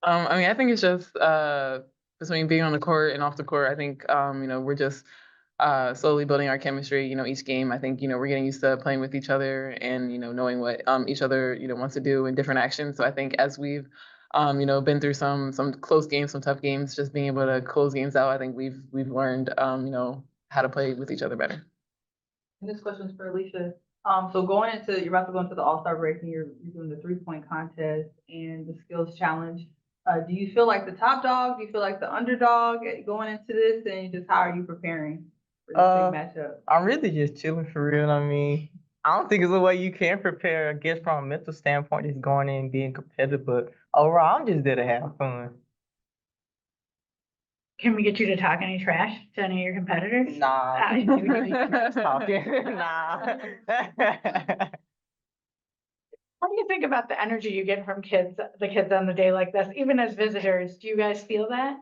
I mean, I think it's just between being on the court and off the court. I think we're just slowly building our chemistry. Each game, I think we're getting used to playing with each other and knowing what each other wants to do in different actions. So I think as we've been through some close games, some tough games, just being able to close games out, I think we've learned how to play with each other better. And this question is for Allisha. So you're about to go into the All-Star break and you're doing the 3-point contest and the skills challenge. Do you feel like the top dog? Do you feel like the underdog going into this? And just how are you preparing for this big matchup? I'm really just chilling for real. I mean, I don't think it's a way you can prepare, I guess, from a mental standpoint, just going in and being competitive. But overall, I'm just there to have fun. Can we get you to talk any trash to any of your competitors? Nah. Talking. Nah. What do you think about the energy you get from the kids on a day like this, even as visitors? Do you guys feel that?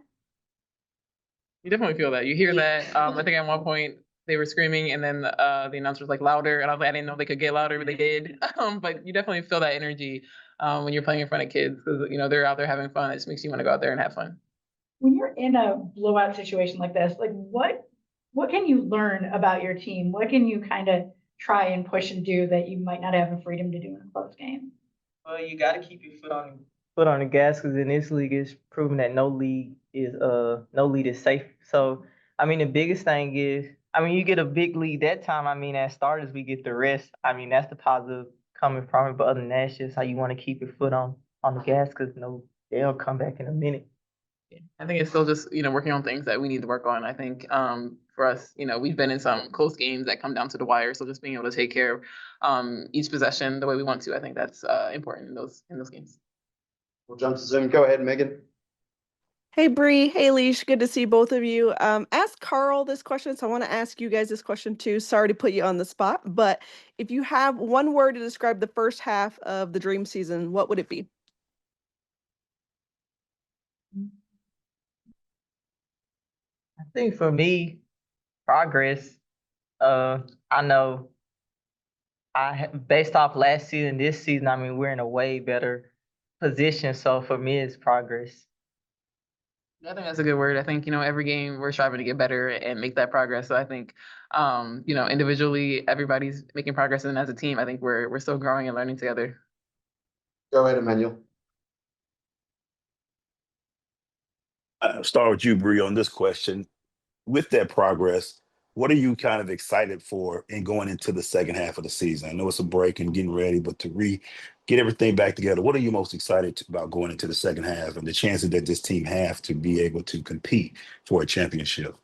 You definitely feel that. You hear that. I think at one point they were screaming, and then the announcer was like louder, and I was like, I didn't know they could get louder, but they did. But you definitely feel that energy when you're playing in front of kids because they're out there having fun. It just makes you want to go out there and have fun. When you're in a blowout situation like this, like what can you learn about your team? What can you kind of try and push and do that you might not have the freedom to do in a close game? Well, you got to keep your foot on the gas because in this league, it's proven that no lead is safe. So, I mean, the biggest thing is, I mean, you get a big lead that time. I mean, as starters, we get the rest. I mean, that's the positive coming from it. But other than that, it's just how you want to keep your foot on the gas because they'll come back in a minute. I think it's still just working on things that we need to work on. I think for us, we've been in some close games that come down to the wire. So just being able to take care of each possession the way we want to, I think that's important in those games. We'll jump to Zoom. Go ahead, Megan. Hey, Bree. Hey, Leash. Good to see both of you. Ask Carl this question, so I want to ask you guys this question too. Sorry to put you on the spot, but if you have one word to describe the first half of the Dream season, what would it be? I think for me, progress. I know based off last season, this season, I mean, we're in a way better position. So for me, it's progress. I think that's a good word. I think, every game we're striving to get better and make that progress. So I think, individually, everybody's making progress. And as a team, I think we're still growing and learning together. Go ahead, Emmanuel. I'll start with you, Bree, on this question. With that progress, what are you kind of excited for in going into the second half of the season? I know it's a break and getting ready, but to get everything back together, what are you most excited about going into the second half and the chances that this team have to be able to compete for a championship?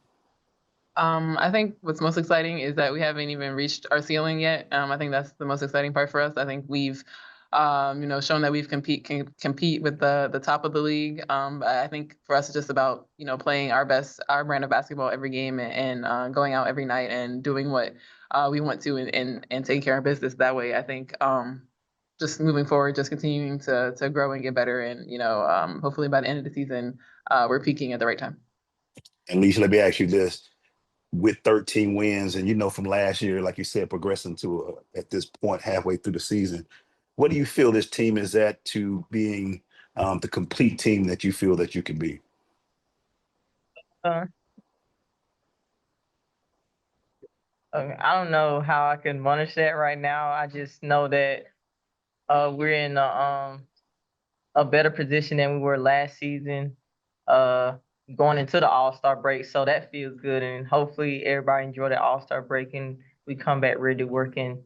I think what's most exciting is that we haven't even reached our ceiling yet. I think that's the most exciting part for us. I think we've shown that can compete with the top of the league. I think for us, it's just about, playing our brand of basketball every game and going out every night and doing what we want to and taking care of business that way. I think just moving forward, just continuing to grow and get better. And, hopefully by the end of the season, we're peaking at the right time. And Leisha, let me ask you this. With 13 wins and, from last year, like you said, progressing to at this point halfway through the season, what do you feel this team is at to being the complete team that you feel that you can be? I don't know how I can manage that right now. I just know that we're in a better position than we were last season, going into the All-Star break. So that feels good, and hopefully everybody enjoy the All-Star break and we come back ready to work and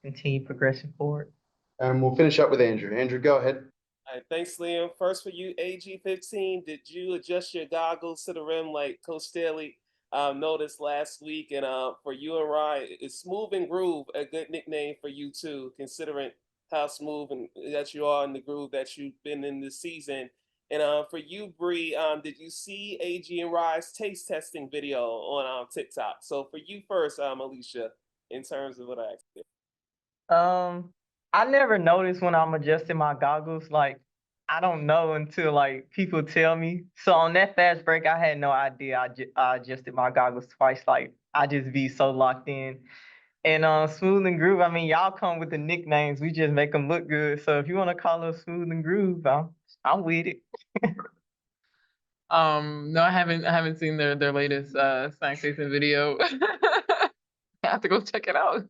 continue progressing forward. And we'll finish up with Andrew. Andrew, go ahead. All right, thanks, Liam. First for you, AG15, did you adjust your goggles to the rim like Coach Staley noticed last week? And for you and Ryan, is Smooth and Groove a good nickname for you too, considering how smooth and that you are in the groove that you've been in this season? And for you, Bree, did you see AG and Rye's taste testing video on TikTok? So for you first, Allisha, in terms of what I asked you. I never noticed when I'm adjusting my goggles. Like, I don't know until like people tell me. So on that fast break, I had no idea I adjusted my goggles twice. Like, I just be so locked in. And Smooth and Groove, I mean, y'all come with the nicknames. We just make them look good. So if you want to call us Smooth and Groove, I'm with it. No, I haven't seen their latest snack tasting video. I have to go check it out.